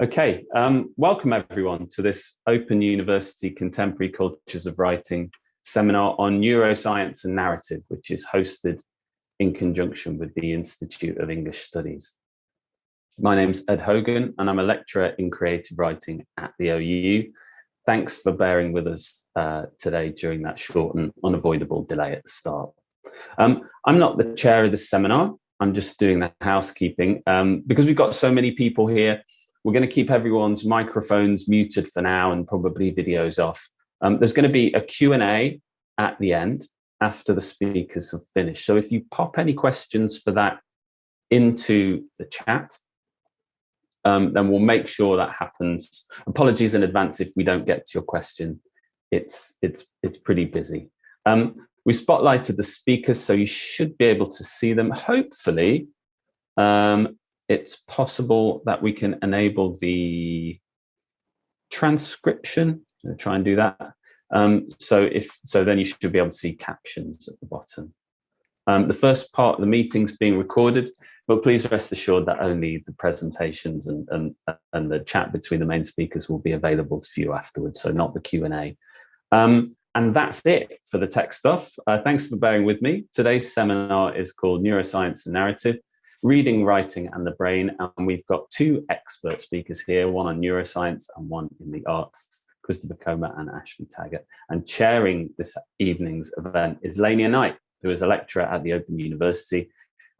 Okay, welcome everyone to this Open University Contemporary Cultures of Writing seminar on neuroscience and narrative, which is hosted in conjunction with the Institute of English Studies. My name's Ed Hogan, and I'm a lecturer in creative writing at the OU. Thanks for bearing with us today during that short and unavoidable delay at the start. I'm not the chair of this seminar. I'm just doing the housekeeping. Because we've got so many people here, we're going to keep everyone's microphones muted for now and probably videos off. There's going to be a Q&A at the end after the speakers have finished. So if you pop any questions for that into the chat, then we'll make sure that happens. Apologies in advance if we don't get to your question. It's pretty busy. We spotlighted the speakers, so you should be able to see them. Hopefully, it's possible that we can enable the transcription. I'm going to try and do that. So then you should be able to see captions at the bottom. The first part of the meeting's being recorded, but please rest assured that only the presentations and the chat between the main speakers will be available to view afterwards, so not the Q&A. And that's it for the tech stuff. Thanks for bearing with me. Today's seminar is called Neuroscience and Narrative, Reading, Writing and the Brain. And we've got two expert speakers here, one on neuroscience and one in the arts, Christopher Comer and Ashley Taggart. And chairing this evening's event is Lania Knight, who is a lecturer at the Open University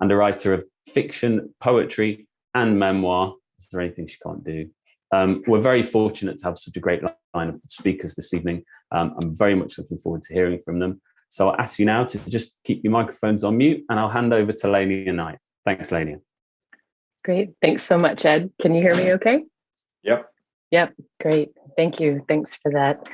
and a writer of fiction, poetry and memoir. Is there anything she can't do? We're very fortunate to have such a great lineup of speakers this evening. I'm very much looking forward to hearing from them. So I'll ask you now to just keep your microphones on mute, and I'll hand over to Lania Knight. Thanks, Lania. Great. Thanks so much, Ed. Can you hear me okay? Yep. Great. Thank you. Thanks for that.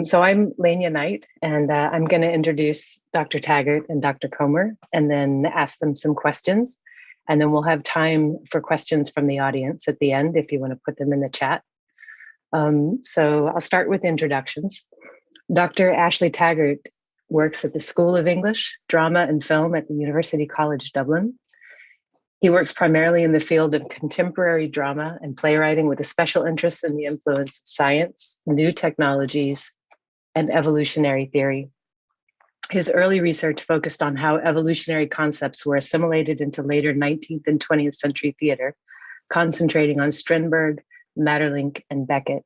So I'm Lania Knight, and I'm going to introduce Dr. Taggart and Dr. Comer, and then ask them some questions. And then we'll have time for questions from the audience at the end if you want to put them in the chat. So I'll start with introductions. Dr. Ashley Taggart works at the School of English, Drama and Film at the University College Dublin. He works primarily in the field of contemporary drama and playwriting with a special interest in the influence of science, new technologies, and evolutionary theory. His early research focused on how evolutionary concepts were assimilated into later 19th and 20th century theater, concentrating on Strindberg, Maeterlinck, and Beckett.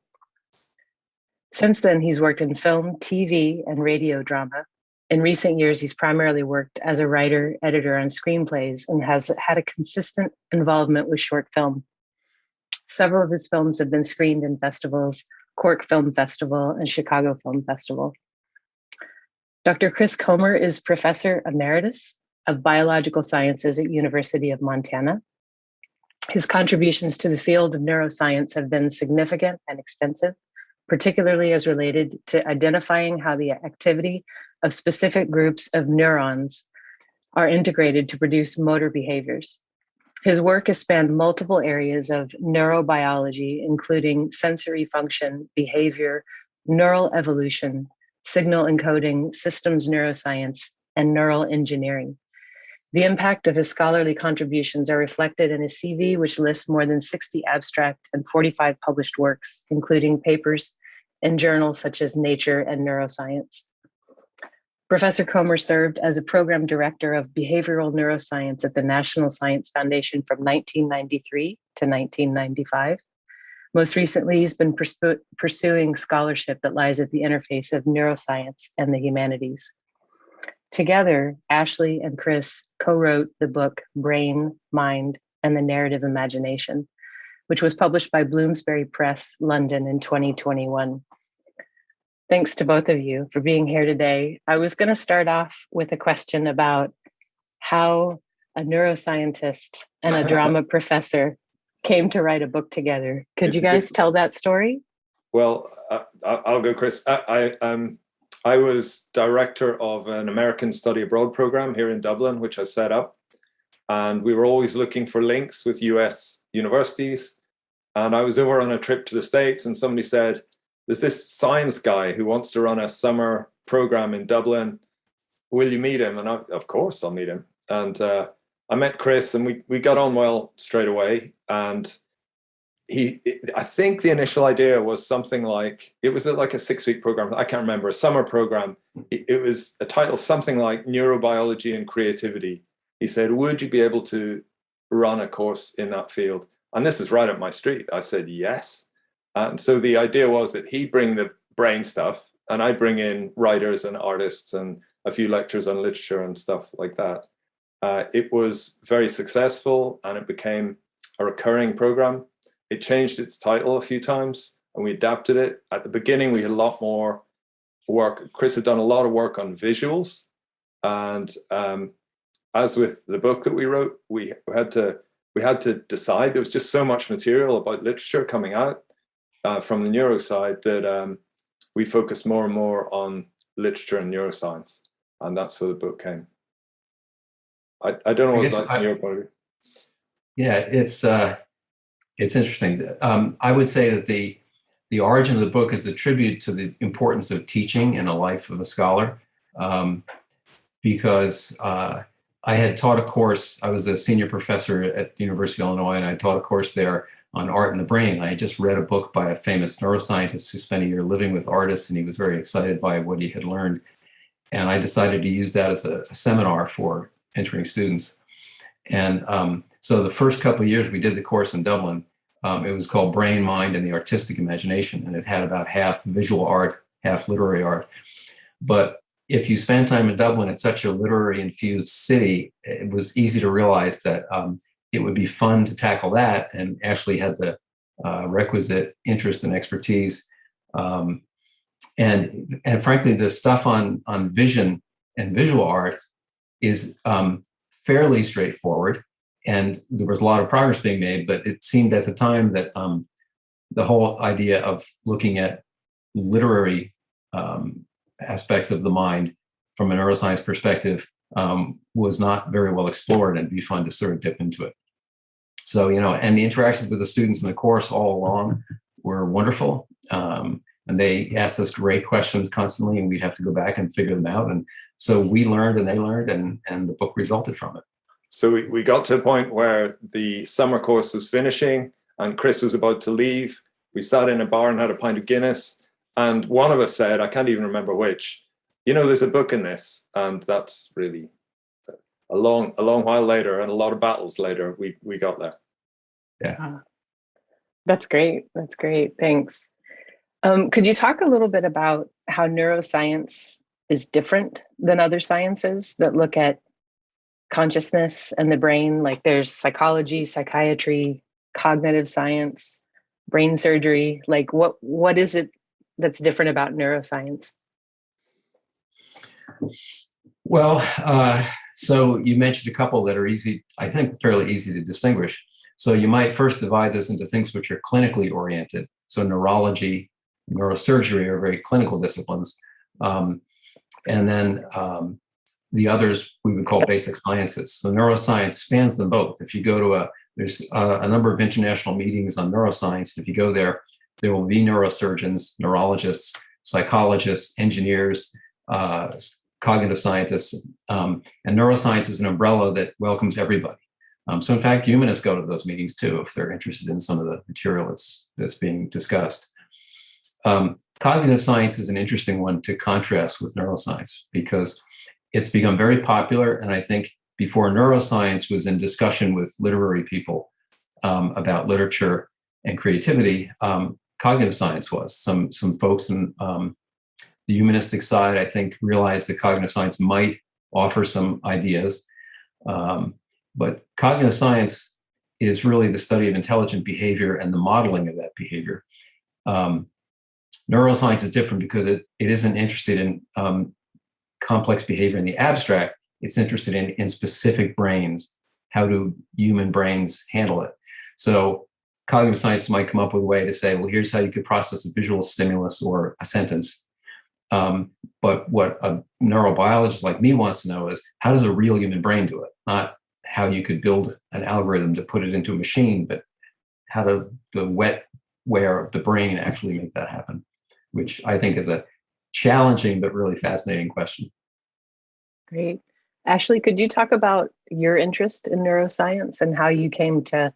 Since then, he's worked in film, TV, and radio drama. In recent years, he's primarily worked as a writer, editor on screenplays, and has had a consistent involvement with short film. Several of his films have been screened in festivals, Cork Film Festival and Chicago Film Festival. Dr. Chris Comer is Professor Emeritus of Biological Sciences at University of Montana. His contributions to the field of neuroscience have been significant and extensive, particularly as related to identifying how the activity of specific groups of neurons are integrated to produce motor behaviors. His work has spanned multiple areas of neurobiology, including sensory function, behavior, neural evolution, signal encoding, systems neuroscience, and neural engineering. The impact of his scholarly contributions are reflected in his CV, which lists more than 60 abstract and 45 published works, including papers in journals such as Nature and Neuroscience. Professor Comer served as a program director of behavioral neuroscience at the National Science Foundation from 1993 to 1995. Most recently, he's been pursuing scholarship that lies at the interface of neuroscience and the humanities. Together, Ashley and Chris co-wrote the book Brain, Mind, and the Narrative Imagination, which was published by Bloomsbury Press, London in 2021. Thanks to both of you for being here today. I was going to start off with a question about how a neuroscientist and a drama professor came to write a book together. Could you guys tell that story? Well, I'll go, Chris. I was director of an American study abroad program here in Dublin, which I set up. And we were always looking for links with US universities. And I was over on a trip to the States, and somebody said, there's this science guy who wants to run a summer program in Dublin. Will you meet him? And of course, I'll meet him. And I met Chris, and we got on well straight away. And I think the initial idea was something like, it was like a 6-week program. I can't remember, a summer program. It was a title, something like Neurobiology and Creativity. He said, would you be able to run a course in that field? And this is right up my street. I said, yes. And so the idea was that he'd bring the brain stuff and I bring in writers and artists and a few lectures on literature and stuff like that. It was very successful and it became a recurring program. It changed its title a few times and we adapted it. At the beginning, we had a lot more work. Chris had done a lot of work on visuals. And as with the book that we wrote, we had to decide. There was just so much material about literature coming out from the neuro side that we focused more and more on literature and neuroscience. And that's where the book came. I don't know what's like from your point of view. Yeah, it's interesting. I would say that the origin of the book is a tribute to the importance of teaching in a life of a scholar, because I had taught a course. I was a senior professor at the University of Illinois, and I taught a course there on art and the brain. I had just read a book by a famous neuroscientist who spent a year living with artists, and he was very excited by what he had learned. And I decided to use that as a seminar for entering students. And so the first couple of years we did the course in Dublin, it was called Brain, Mind, and the Artistic Imagination. And it had about half visual art, half literary art. But if you spend time in Dublin, it's such a literary infused city, it was easy to realize that it would be fun to tackle that and actually had the requisite interest and expertise. And frankly, the stuff on vision and visual art is fairly straightforward. And there was a lot of progress being made, but it seemed at the time that the whole idea of looking at literary aspects of the mind from a neuroscience perspective was not very well explored, and it'd be fun to sort of dip into it. So, and the interactions with the students in the course all along were wonderful. And they asked us great questions constantly, and we'd have to go back and figure them out. And so we learned and they learned, and the book resulted from it. So we got to a point where the summer course was finishing and Chris was about to leave. We sat in a bar and had a pint of Guinness. And one of us said, I can't even remember which, there's a book in this. And that's really a long while later and a lot of battles later, we got there. Yeah. That's great. That's great. Thanks. Could you talk a little bit about how neuroscience is different than other sciences that look at consciousness and the brain? Like there's psychology, psychiatry, cognitive science, brain surgery. Like what is it that's different about neuroscience? Well, so you mentioned a couple that are easy, I think fairly easy to distinguish. So you might first divide this into things which are clinically oriented. So neurology, neurosurgery are very clinical disciplines. And then the others we would call basic sciences. So neuroscience spans them both. If you go to there's a number of international meetings on neuroscience. If you go there, there will be neurosurgeons, neurologists, psychologists, engineers, cognitive scientists, and neuroscience is an umbrella that welcomes everybody. So in fact, humanists go to those meetings too, if they're interested in some of the material that's being discussed. Cognitive science is an interesting one to contrast with neuroscience because it's become very popular. And I think before neuroscience was in discussion with literary people about literature and creativity, cognitive science was. Some folks in the humanistic side, I think, realized that cognitive science might offer some ideas. But cognitive science is really the study of intelligent behavior and the modeling of that behavior. Neuroscience is different because it isn't interested in complex behavior in the abstract. It's interested in specific brains. How do human brains handle it? So cognitive science might come up with a way to say, well, here's how you could process a visual stimulus or a sentence. But what a neurobiologist like me wants to know is, how does a real human brain do it? Not how you could build an algorithm to put it into a machine, but how do the wetware of the brain actually make that happen? Which I think is a challenging but really fascinating question. Great. Ashley, could you talk about your interest in neuroscience and how you came to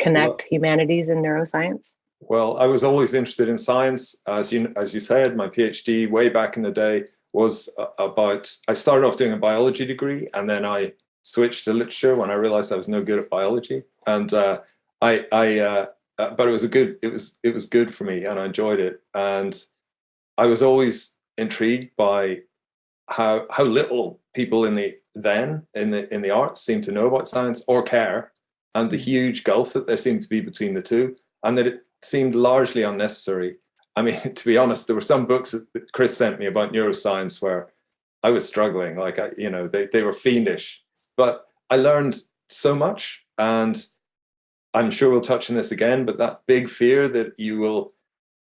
connect humanities and neuroscience? Well, I was always interested in science. As you said, my PhD way back in the day was about, I started off doing a biology degree, and then I switched to literature when I realized I was no good at biology. And but it was good for me, and I enjoyed it. And I was always intrigued by how little people in the arts seem to know about science or care, and the huge gulf that there seemed to be between the two, and that it seemed largely unnecessary. I mean, to be honest, there were some books that Chris sent me about neuroscience where I was struggling. Like, they were fiendish, but I learned so much. And I'm sure we'll touch on this again, but that big fear that you will,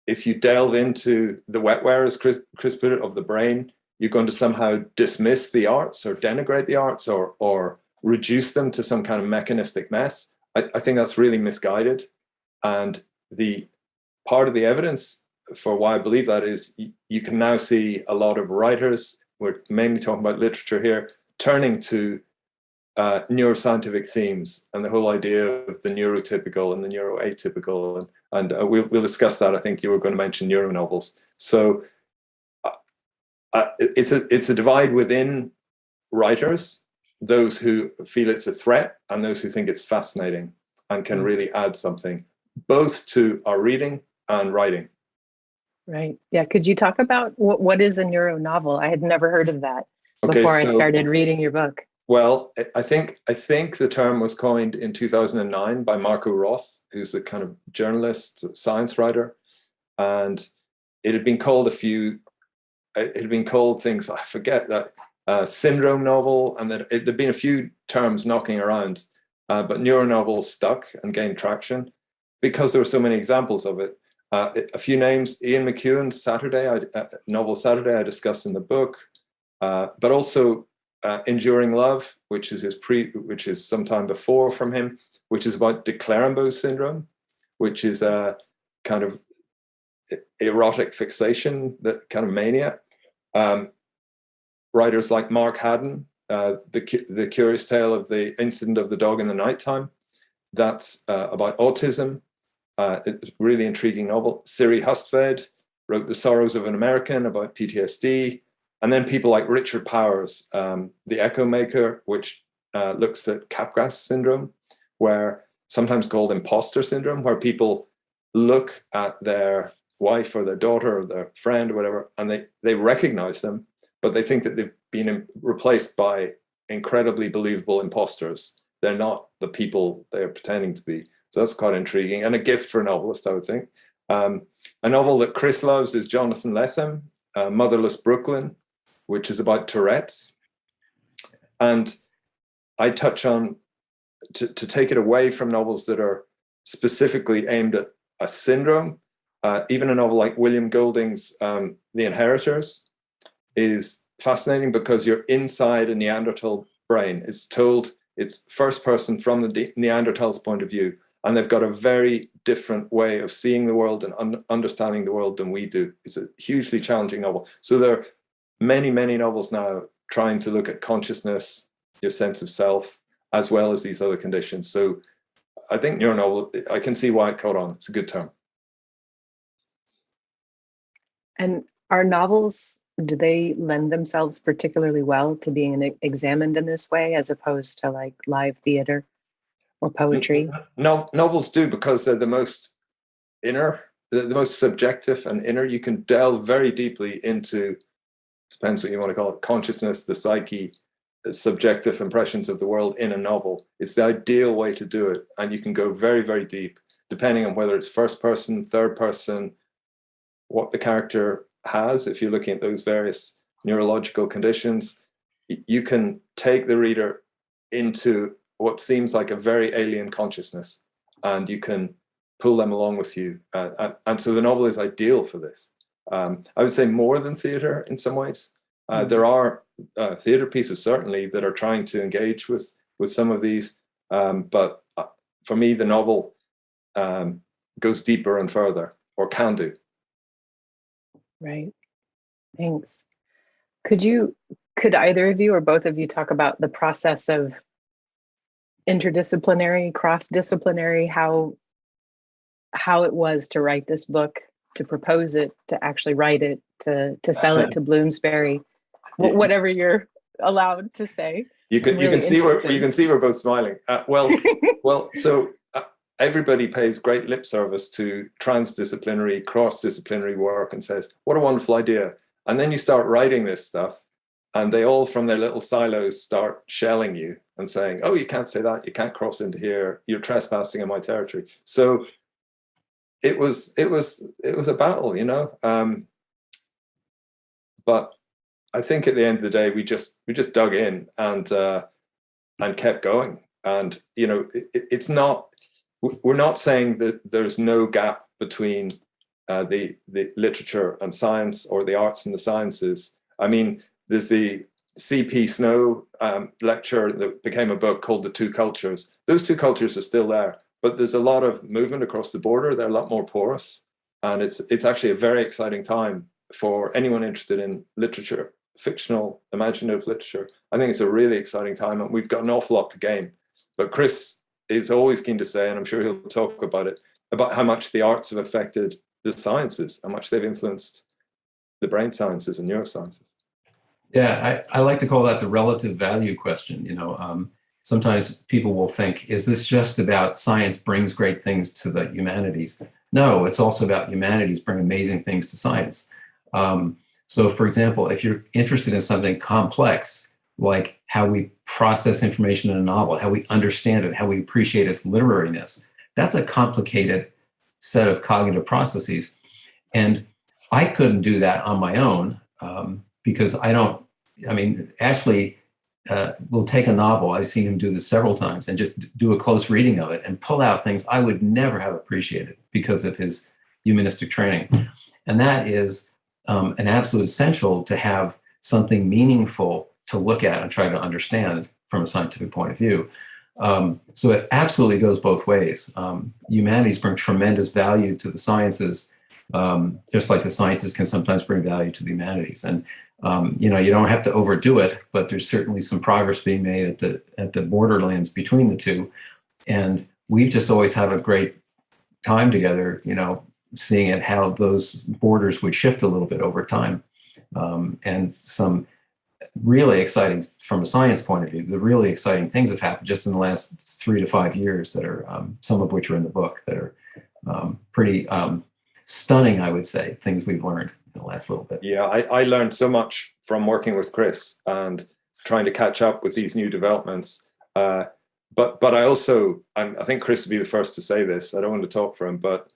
if you delve into the wetware, as Chris put it, of the brain, you're going to somehow dismiss the arts or denigrate the arts or reduce them to some kind of mechanistic mess. I think that's really misguided. And the part of the evidence for why I believe that is you can now see a lot of writers, we're mainly talking about literature here, turning to neuroscientific themes and the whole idea of the neurotypical and the neuroatypical. And we'll discuss that. I think you were going to mention neuronovels. So it's a divide within writers, those who feel it's a threat and those who think it's fascinating and can really add something, both to our reading and writing. Right. Yeah. Could you talk about what is a neuronovel? I had never heard of that before I started reading your book. Well, I think the term was coined in 2009 by Marco Ross, who's a kind of journalist, science writer, and it had been called things, I forget, that syndrome novel, and that there'd been a few terms knocking around, but neuronovels stuck and gained traction because there were so many examples of it. A few names: Ian McEwan's novel Saturday, I discussed in the book, but also Enduring Love, which is sometime before from him, which is about de Clerambault's syndrome, which is a kind of erotic fixation, that kind of mania. Writers like Mark Haddon, the Curious Tale of the Incident of the Dog in the Nighttime, that's about autism. It's a really intriguing novel. Siri Hustved wrote The Sorrows of an American about PTSD. And then people like Richard Powers, The Echo Maker, which looks at Capgras syndrome, where sometimes called imposter syndrome, where people look at their wife or their daughter or their friend or whatever, and they recognize them, but they think that they've been replaced by incredibly believable imposters. They're not the people they're pretending to be. So that's quite intriguing and a gift for a novelist, I would think. A novel that Chris loves is Jonathan Lethem, Motherless Brooklyn, which is about Tourette's. And I touch on, to take it away from novels that are specifically aimed at a syndrome, even a novel like William Golding's The Inheritors is fascinating because you're inside a Neanderthal brain. It's told, it's first person from the Neanderthal's point of view, and they've got a very different way of seeing the world and understanding the world than we do. It's a hugely challenging novel. So there are many, many novels now trying to look at consciousness, your sense of self, as well as these other conditions. So I think neuronovel, I can see why it caught on. It's a good term. And are novels, do they lend themselves particularly well to being examined in this way, as opposed to like live theater or poetry? No, novels do, because they're the most inner, the most subjective and inner. You can delve very deeply into, depends what you want to call it, consciousness, the psyche, the subjective impressions of the world in a novel. It's the ideal way to do it. And you can go very, very deep, depending on whether it's first person, third person, what the character has. If you're looking at those various neurological conditions, you can take the reader into what seems like a very alien consciousness, and you can pull them along with you. And so the novel is ideal for this. I would say more than theater in some ways. There are theater pieces certainly that are trying to engage with some of these, but for me, the novel goes deeper and further, or can do. Right. Thanks. Could either of you or both of you talk about the process of interdisciplinary, cross-disciplinary, how it was to write this book, to propose it, to actually write it, to sell it to Bloomsbury, whatever you're allowed to say. You can see we're both smiling. So everybody pays great lip service to transdisciplinary, cross-disciplinary work and says, what a wonderful idea. And then you start writing this stuff and they all from their little silos start shelling you and saying, oh, you can't say that. You can't cross into here. You're trespassing in my territory. So it was a battle, you know. But I think at the end of the day, we just dug in and kept going. And, you know, it's not, we're not saying that there's no gap between the literature and science, or the arts and the sciences. I mean, there's the C.P. Snow lecture that became a book called The Two Cultures. Those two cultures are still there, but there's a lot of movement across the border. They're a lot more porous. And it's actually a very exciting time for anyone interested in literature, fictional, imaginative literature. I think it's a really exciting time, and we've got an awful lot to gain. But Chris is always keen to say, and I'm sure he'll talk about it, about how much the arts have affected the sciences, how much they've influenced the brain sciences and neurosciences. Yeah, I like to call that the relative value question. You know, sometimes people will think, is this just about science brings great things to the humanities? No, it's also about humanities bring amazing things to science. So, for example, if you're interested in something complex, like how we process information in a novel, how we understand it, how we appreciate its literariness, that's a complicated set of cognitive processes. And I couldn't do that on my own because Ashley will take a novel, I've seen him do this several times, and just do a close reading of it and pull out things I would never have appreciated because of his humanistic training. And that is an absolute essential to have something meaningful to look at and try to understand from a scientific point of view. So it absolutely goes both ways. Humanities bring tremendous value to the sciences, just like the sciences can sometimes bring value to the humanities. And you know, you don't have to overdo it, but there's certainly some progress being made at the borderlands between the two. And we've just always had a great time together, you know, seeing at how those borders would shift a little bit over time. And some really exciting, from a science point of view, the really exciting things have happened just in the last 3 to 5 years that are, some of which are in the book, that are pretty stunning, I would say, things we've learned in the last little bit. Yeah, I learned so much from working with Chris and trying to catch up with these new developments. But I also, I think Chris would be the first to say this, I don't want to talk for him, but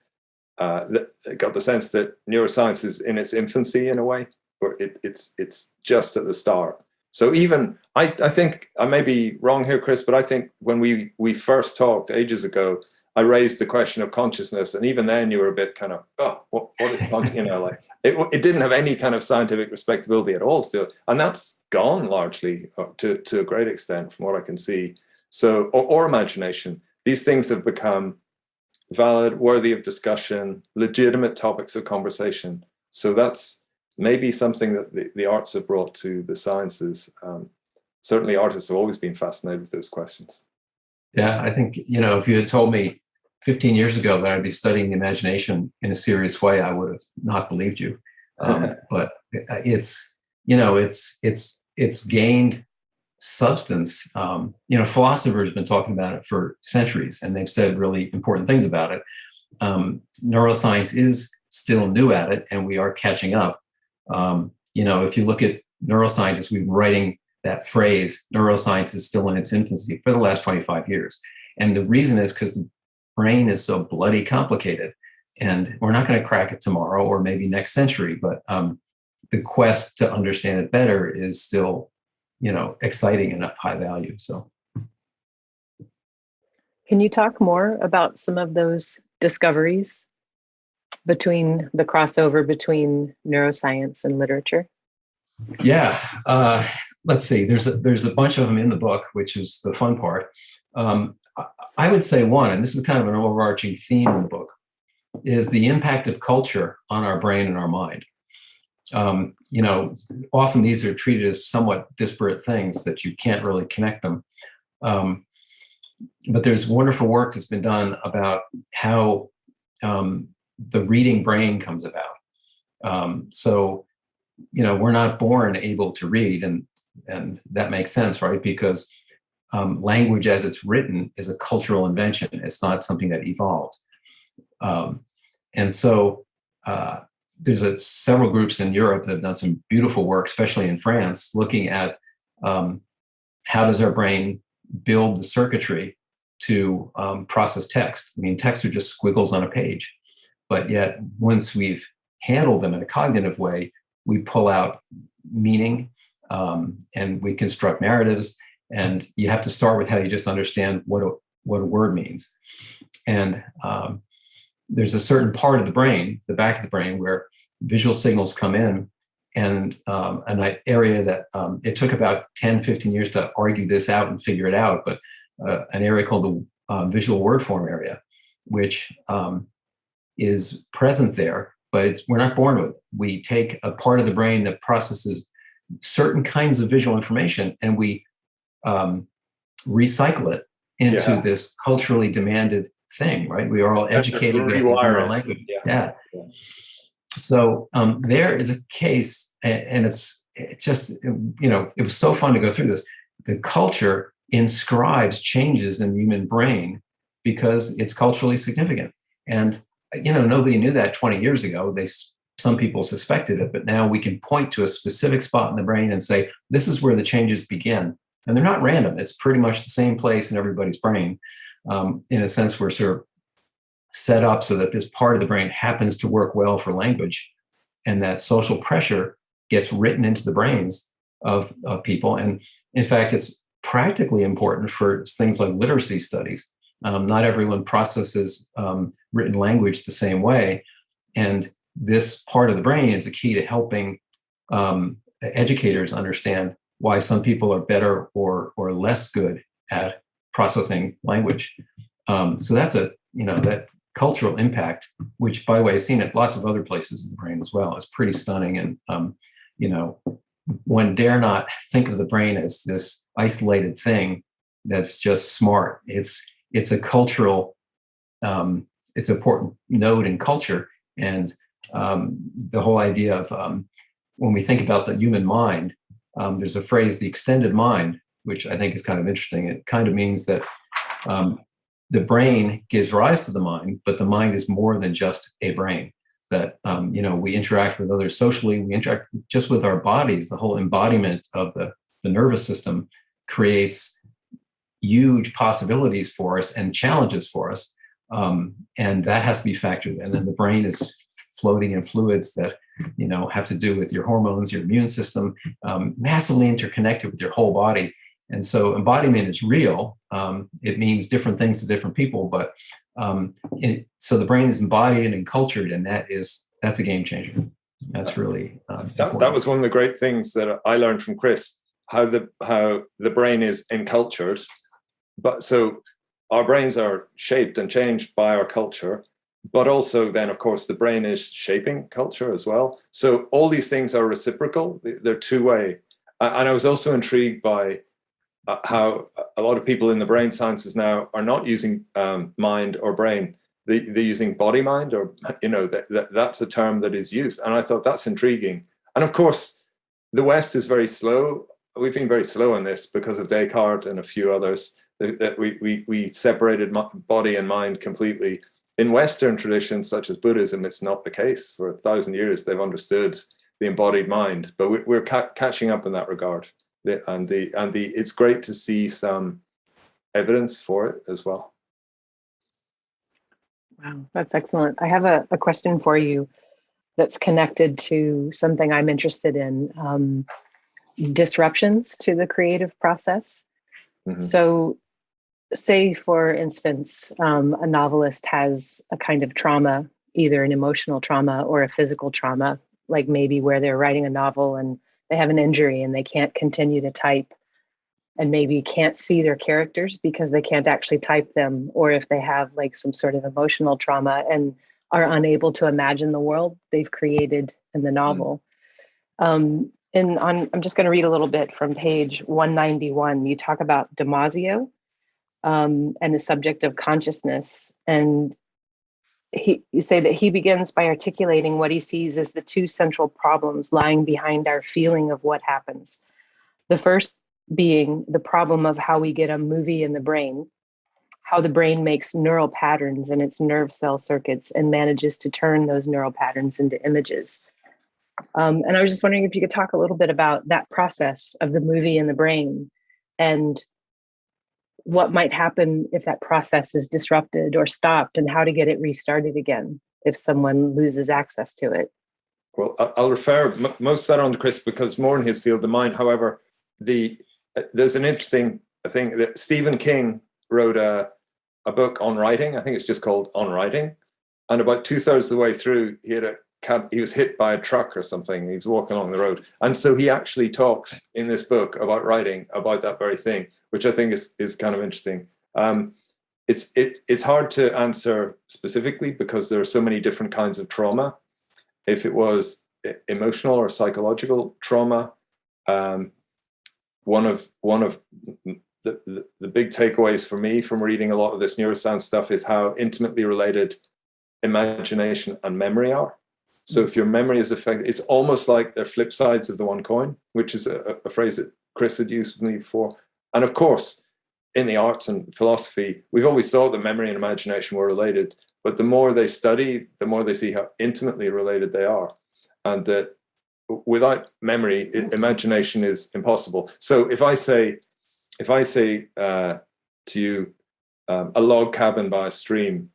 got the sense that neuroscience is in its infancy in a way, or it's just at the start. So even, I think, I may be wrong here, Chris, but I think when we first talked ages ago, I raised the question of consciousness, and even then you were a bit kind of, oh, what is consciousness? You know, like it didn't have any kind of scientific respectability at all still, and that's gone largely to a great extent from what I can see. So, or imagination. These things have become valid, worthy of discussion, legitimate topics of conversation. So that's maybe something that the arts have brought to the sciences. Certainly artists have always been fascinated with those questions. Yeah, I think, you know, if you had told me 15 years ago that I'd be studying the imagination in a serious way, I would have not believed you. But it's, you know, it's gained substance. You know, philosophers have been talking about it for centuries, and they've said really important things about it. Neuroscience is still new at it, and we are catching up. You know, if you look at neuroscientists, we've been writing that phrase, neuroscience is still in its infancy, for the last 25 years. And the reason is because the brain is so bloody complicated, and we're not going to crack it tomorrow or maybe next century, but the quest to understand it better is still, you know, exciting and of high value. So, can you talk more about some of those discoveries between the crossover between neuroscience and literature? Yeah, let's see. There's a bunch of them in the book, which is the fun part. I would say one, and this is kind of an overarching theme in the book, is the impact of culture on our brain and our mind. You know, often these are treated as somewhat disparate things that you can't really connect them. But there's wonderful work that's been done about how the reading brain comes about. So, we're not born able to read, and that makes sense, right? Because language as it's written is a cultural invention. It's not something that evolved. And so there's several groups in Europe that have done some beautiful work, especially in France, looking at how does our brain build the circuitry to process text. I mean, text are just squiggles on a page, but yet once we've handled them in a cognitive way, we pull out meaning and we construct narratives. And you have to start with how you just understand what a word means. And there's a certain part of the brain, the back of the brain, where visual signals come in, and an area that it took about 10, 15 years to argue this out and figure it out, but an area called the visual word form area, which is present there, but we're not born with it. We take a part of the brain that processes certain kinds of visual information, and we recycle it into this culturally demanded thing, right? We are all educated, we have to learn our language. Yeah. So there is a case, and it's just, it was so fun to go through this. The culture inscribes changes in the human brain because it's culturally significant. And, nobody knew that 20 years ago. Some people suspected it, but now we can point to a specific spot in the brain and say, this is where the changes begin. And they're not random. It's pretty much the same place in everybody's brain. In a sense, we're sort of set up so that this part of the brain happens to work well for language, and that social pressure gets written into the brains of people. And in fact, it's practically important for things like literacy studies. Not everyone processes written language the same way. And this part of the brain is a key to helping educators understand why some people are better or less good at processing language. So that's that cultural impact, which, by the way, is seen at lots of other places in the brain as well. It's pretty stunning. And, one dare not think of the brain as this isolated thing that's just smart. It's a cultural, it's an important node in culture. And the whole idea of when we think about the human mind, there's a phrase, the extended mind, which I think is kind of interesting. It kind of means that the brain gives rise to the mind, but the mind is more than just a brain. That, we interact with others socially, we interact just with our bodies. The whole embodiment of the nervous system creates huge possibilities for us and challenges for us. And that has to be factored in. And then the brain is floating in fluids that, have to do with your hormones, your immune system, massively interconnected with your whole body. And so embodiment is real. It means different things to different people, but so the brain is embodied and cultured, and that's a game changer. That's really that was one of the great things that I learned from Chris, how the brain is encultured. But so our brains are shaped and changed by our culture, but also then, of course, the brain is shaping culture as well. So all these things are reciprocal. They're two-way. And I was also intrigued by how a lot of people in the brain sciences now are not using mind or brain. They're using body mind, or, that's a term that is used. And I thought that's intriguing. And of course, the West is very slow. We've been very slow on this because of Descartes and a few others, that we separated body and mind completely. In Western traditions, such as Buddhism, it's not the case. For 1,000 years, they've understood the embodied mind, but we're catching up in that regard. And it's great to see some evidence for it as well. Wow, that's excellent. I have a question for you that's connected to something I'm interested in, disruptions to the creative process. Mm-hmm. So say, for instance, a novelist has a kind of trauma, either an emotional trauma or a physical trauma, like maybe where they're writing a novel and they have an injury and they can't continue to type, and maybe can't see their characters because they can't actually type them, or if they have like some sort of emotional trauma and are unable to imagine the world they've created in the novel. I'm just going to read a little bit from page 191. You talk about Damasio, and the subject of consciousness. And you say that he begins by articulating what he sees as the two central problems lying behind our feeling of what happens. The first being the problem of how we get a movie in the brain, how the brain makes neural patterns in its nerve cell circuits and manages to turn those neural patterns into images. And I was just wondering if you could talk a little bit about that process of the movie in the brain and what might happen if that process is disrupted or stopped, and how to get it restarted again if someone loses access to it. Well, I'll refer most of that on to Chris because more in his field than mine. However, there's an interesting thing that Stephen King wrote a book on writing. I think it's just called On Writing. And about 2/3 of the way through, he was hit by a truck or something. He was walking along the road. And so he actually talks in this book about writing about that very thing, which I think is kind of interesting. It's hard to answer specifically because there are so many different kinds of trauma. If it was emotional or psychological trauma, one of the big takeaways for me from reading a lot of this neuroscience stuff is how intimately related imagination and memory are. So if your memory is affected, it's almost like they're flip sides of the one coin, which is a phrase that Chris had used with me before. And of course, in the arts and philosophy, we've always thought that memory and imagination were related, but the more they study, the more they see how intimately related they are. And that without memory, imagination is impossible. So if I say to you, a log cabin by a stream,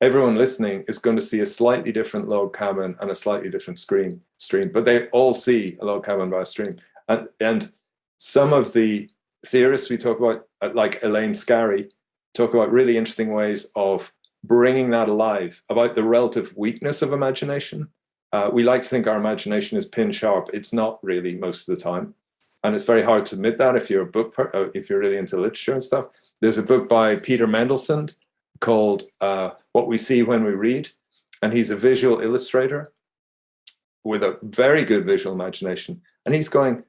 everyone listening is going to see a slightly different log cabin and a slightly different stream, but they all see a log cabin by a stream. And some of the theorists we talk about, like Elaine Scarry, talk about really interesting ways of bringing that alive, about the relative weakness of imagination. We like to think our imagination is pin sharp. It's not really most of the time. And it's very hard to admit that if you're if you're really into literature and stuff. There's a book by Peter Mendelssohn called What We See When We Read. And he's a visual illustrator with a very good visual imagination. And he's going,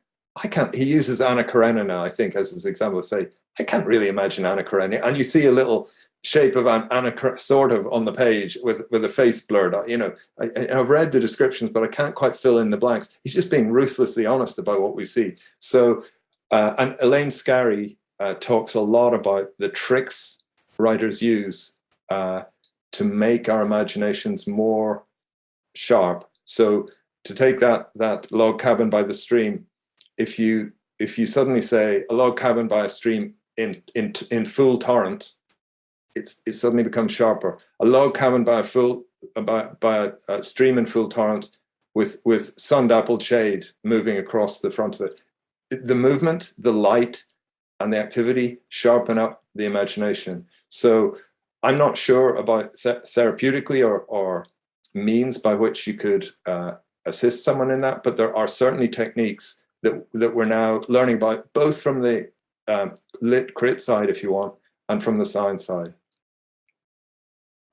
he uses Anna Karenina, I think, as his example to say, I can't really imagine Anna Karenina. And you see a little shape of Anna sort of on the page with a face blurred. I've read the descriptions, but I can't quite fill in the blanks. He's just being ruthlessly honest about what we see. So, and Elaine Scarry talks a lot about the tricks writers use to make our imaginations more sharp. So to take that log cabin by the stream, if you suddenly say a log cabin by a stream in full torrent, it suddenly becomes sharper. A log cabin by a stream in full torrent with sun-dappled shade moving across the front of it. The movement, the light, and the activity sharpen up the imagination. So I'm not sure about therapeutically or means by which you could assist someone in that, but there are certainly techniques that we're now learning about, both from the lit crit side, if you want, and from the science side.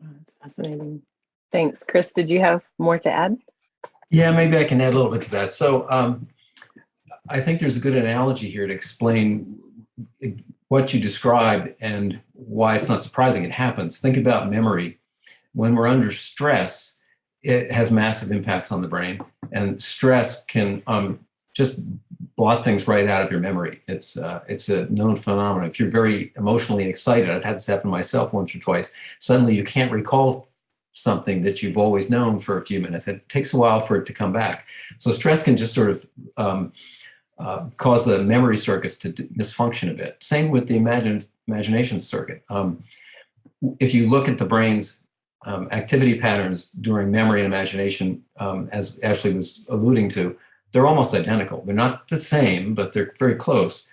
That's fascinating. Thanks. Chris, did you have more to add? Yeah, maybe I can add a little bit to that. So I think there's a good analogy here to explain what you described and why it's not surprising it happens. Think about memory. When we're under stress, it has massive impacts on the brain, and stress can just blot things right out of your memory. It's a known phenomenon. If you're very emotionally excited, I've had this happen to myself once or twice, suddenly you can't recall something that you've always known for a few minutes. It takes a while for it to come back. So stress can just sort of cause the memory circuits to misfunction a bit. Same with the imagination circuit. If you look at the brain's activity patterns during memory and imagination, as Ashley was alluding to, they're almost identical. They're not the same, but they're very close.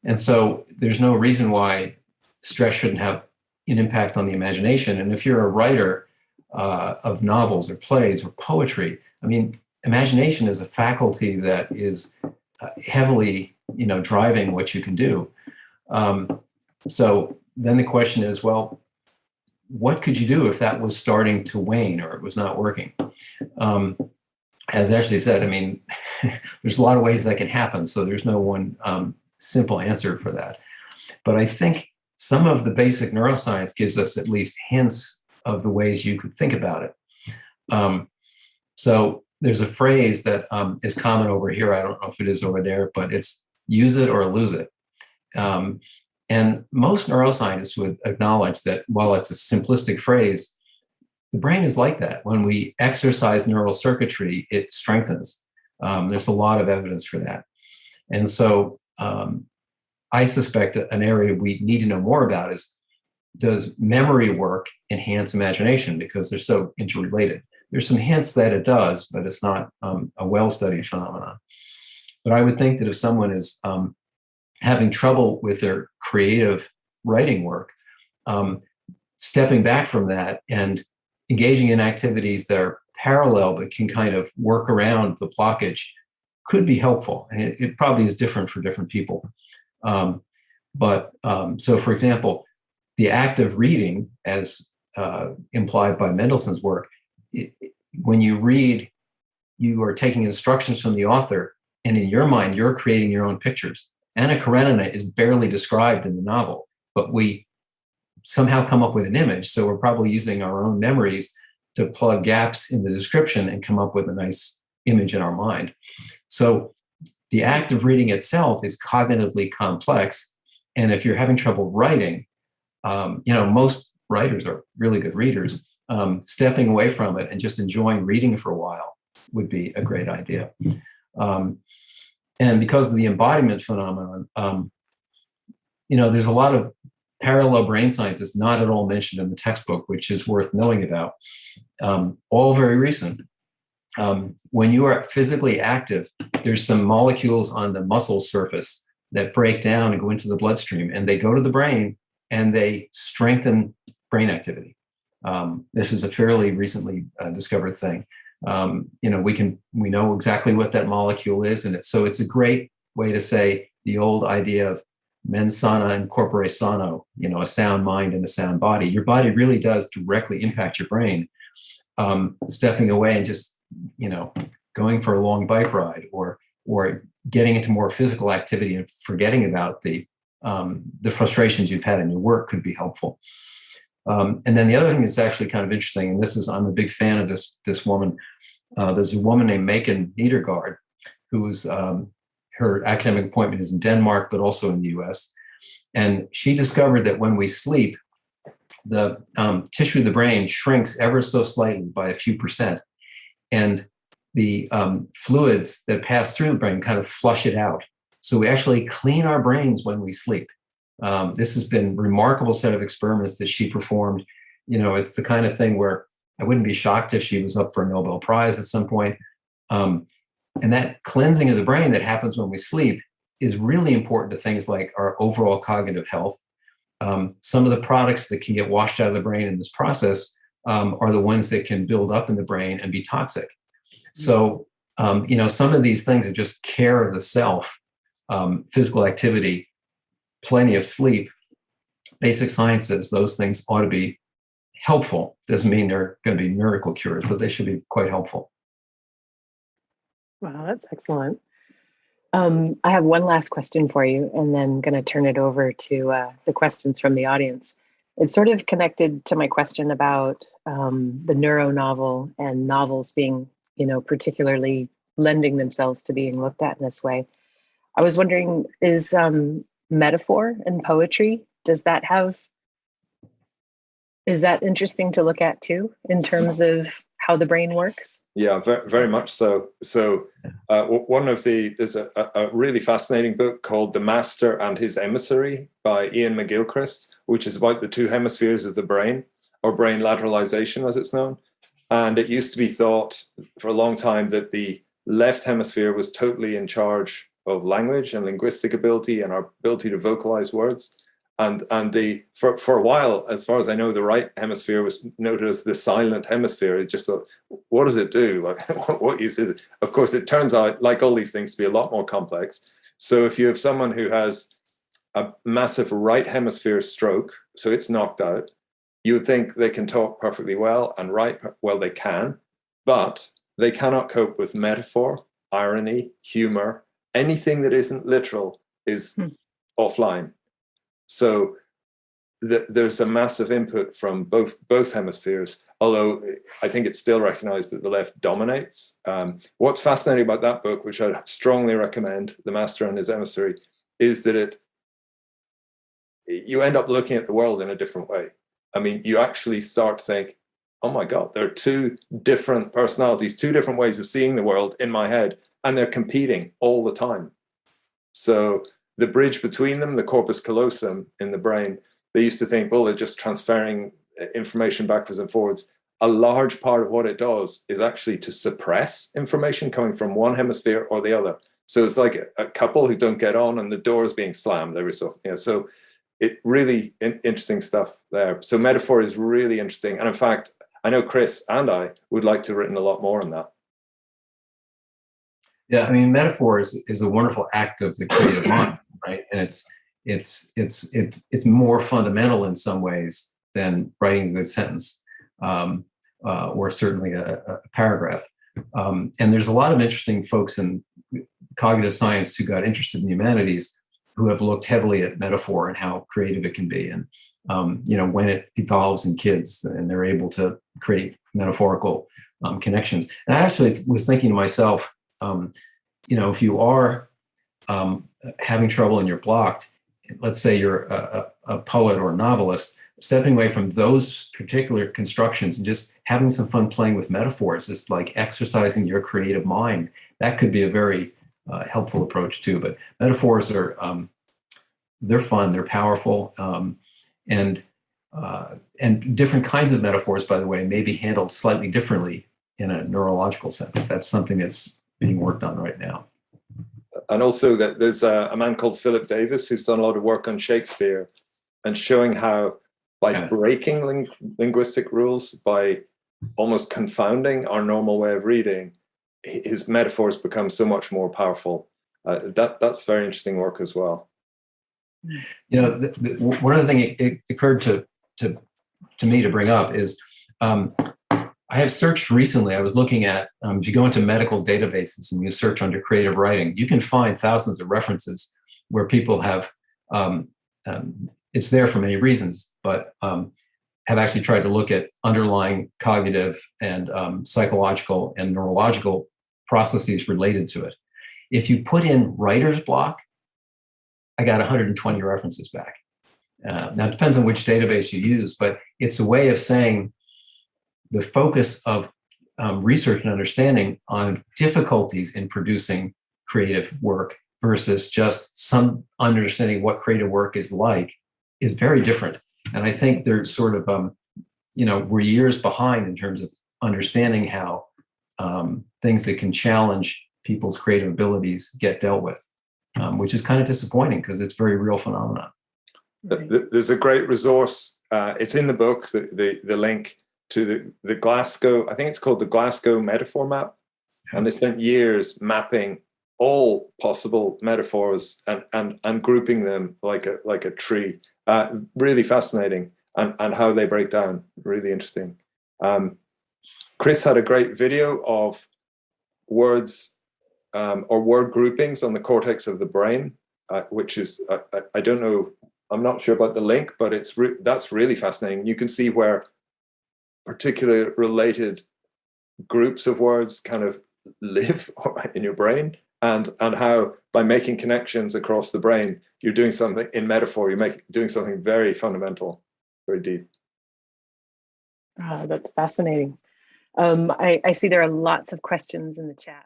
And so there's no reason why stress shouldn't have an impact on the imagination. And if you're a writer of novels or plays or poetry, I mean, imagination is a faculty that is heavily, driving what you can do. So then the question is, well, what could you do if that was starting to wane or it was not working? As Ashley said, I mean, there's a lot of ways that can happen. So there's no one simple answer for that. But I think some of the basic neuroscience gives us at least hints of the ways you could think about it. So there's a phrase that is common over here. I don't know if it is over there, but it's use it or lose it. And most neuroscientists would acknowledge that while it's a simplistic phrase, the brain is like that. When we exercise neural circuitry, it strengthens. There's a lot of evidence for that. And so I suspect an area we need to know more about is, does memory work enhance imagination? Because they're so interrelated. There's some hints that it does, but it's not a well-studied phenomenon. But I would think that if someone is having trouble with their creative writing work, stepping back from that and engaging in activities that are parallel but can kind of work around the blockage could be helpful. And it probably is different for different people. So for example, the act of reading, as implied by Mendelssohn's work, when you read, you are taking instructions from the author, and in your mind, you're creating your own pictures. Anna Karenina is barely described in the novel, but we somehow come up with an image. So we're probably using our own memories to plug gaps in the description and come up with a nice image in our mind. So the act of reading itself is cognitively complex. And if you're having trouble writing, most writers are really good readers. Stepping away from it and just enjoying reading for a while would be a great idea. And because of the embodiment phenomenon, there's a lot of parallel brain science that's not at all mentioned in the textbook, which is worth knowing about. All very recent. When you are physically active, there's some molecules on the muscle surface that break down and go into the bloodstream, and they go to the brain and they strengthen brain activity. This is a fairly recently discovered thing. We know exactly what that molecule is, and it's a great way to say the old idea of mens sana in corpore sano, a sound mind and a sound body. Your body really does directly impact your brain. Stepping away and just, going for a long bike ride or getting into more physical activity and forgetting about the frustrations you've had in your work could be helpful. And then the other thing that's actually kind of interesting, and I'm a big fan of this woman. There's a woman named Maken Nedergaard, who's her academic appointment is in Denmark, but also in the US. And she discovered that when we sleep, the tissue of the brain shrinks ever so slightly by a few percent. And the fluids that pass through the brain kind of flush it out. So we actually clean our brains when we sleep. This has been a remarkable set of experiments that she performed. It's the kind of thing where I wouldn't be shocked if she was up for a Nobel Prize at some point. And that cleansing of the brain that happens when we sleep is really important to things like our overall cognitive health. Some of the products that can get washed out of the brain in this process are the ones that can build up in the brain and be toxic. So, some of these things are just care of the self, physical activity, plenty of sleep, basic sciences. Those things ought to be helpful. Doesn't mean they're going to be miracle cures, but they should be quite helpful. Wow, that's excellent. I have one last question for you, and then going to turn it over to the questions from the audience. It's sort of connected to my question about the neuronovel and novels being, particularly lending themselves to being looked at in this way. I was wondering, is metaphor and poetry, is that interesting to look at too, in terms of how the brain works? Yeah, very, very much so. So there's a really fascinating book called The Master and His Emissary by Ian McGilchrist, which is about the two hemispheres of the brain, or brain lateralization as it's known. And it used to be thought for a long time that the left hemisphere was totally in charge of language and linguistic ability and our ability to vocalize words. And for a while, as far as I know, the right hemisphere was noted as the silent hemisphere. It just thought, what does it do? Like, what use is it? Of course, it turns out, like all these things, to be a lot more complex. So if you have someone who has a massive right hemisphere stroke, so it's knocked out, you would think they can talk perfectly well and write well. They can, but they cannot cope with metaphor, irony, humor. Anything that isn't literal is offline. So there's a massive input from both hemispheres, although I think it's still recognized that the left dominates. What's fascinating about that book, which I'd strongly recommend, The Master and His Emissary, is that you end up looking at the world in a different way. I mean, you actually start to think, oh my God, there are two different personalities, two different ways of seeing the world in my head, and they're competing all the time. So the bridge between them, the corpus callosum in the brain, they used to think, well, they're just transferring information backwards and forwards. A large part of what it does is actually to suppress information coming from one hemisphere or the other. So it's like a couple who don't get on and the door is being slammed every so often. You know, so it really interesting stuff there. So metaphor is really interesting. And in fact, I know Chris and I would like to have written a lot more on that. Yeah, I mean, metaphor is a wonderful act of the creative mind, right? And it's more fundamental in some ways than writing a good sentence, or certainly a paragraph. And there's a lot of interesting folks in cognitive science who got interested in the humanities who have looked heavily at metaphor and how creative it can be, and when it evolves in kids and they're able to create metaphorical connections. And I actually was thinking to myself, if you are having trouble and you're blocked, let's say you're a poet or a novelist, stepping away from those particular constructions and just having some fun playing with metaphors, just like exercising your creative mind, that could be a very helpful approach too. But metaphors are, they're fun, they're powerful, and different kinds of metaphors, by the way, may be handled slightly differently in a neurological sense. That's something that's being worked on right now. And also that there's a man called Philip Davis who's done a lot of work on Shakespeare and showing how by breaking linguistic rules, by almost confounding our normal way of reading, his metaphors become so much more powerful. That's very interesting work as well. One other thing it occurred to me to bring up is I have searched recently. I was looking at, if you go into medical databases and you search under creative writing, you can find thousands of references where people have, it's there for many reasons, but have actually tried to look at underlying cognitive and psychological and neurological processes related to it. If you put in writer's block, I got 120 references back. Now, it depends on which database you use, but it's a way of saying the focus of research and understanding on difficulties in producing creative work versus just some understanding what creative work is like is very different. And I think there's sort of, we're years behind in terms of understanding how things that can challenge people's creative abilities get dealt with, which is kind of disappointing because it's a very real phenomenon. There's a great resource. It's in the book, the link to the Glasgow, I think it's called the Glasgow Metaphor Map. And they spent years mapping all possible metaphors and grouping them like a tree. Really fascinating, and how they break down. Really interesting. Chris had a great video of words or word groupings on the cortex of the brain, which is, I don't know, I'm not sure about the link, but that's really fascinating. You can see where particularly related groups of words kind of live in your brain, and how by making connections across the brain, you're doing something in metaphor, doing something very fundamental, very deep. That's fascinating. I see there are lots of questions in the chat.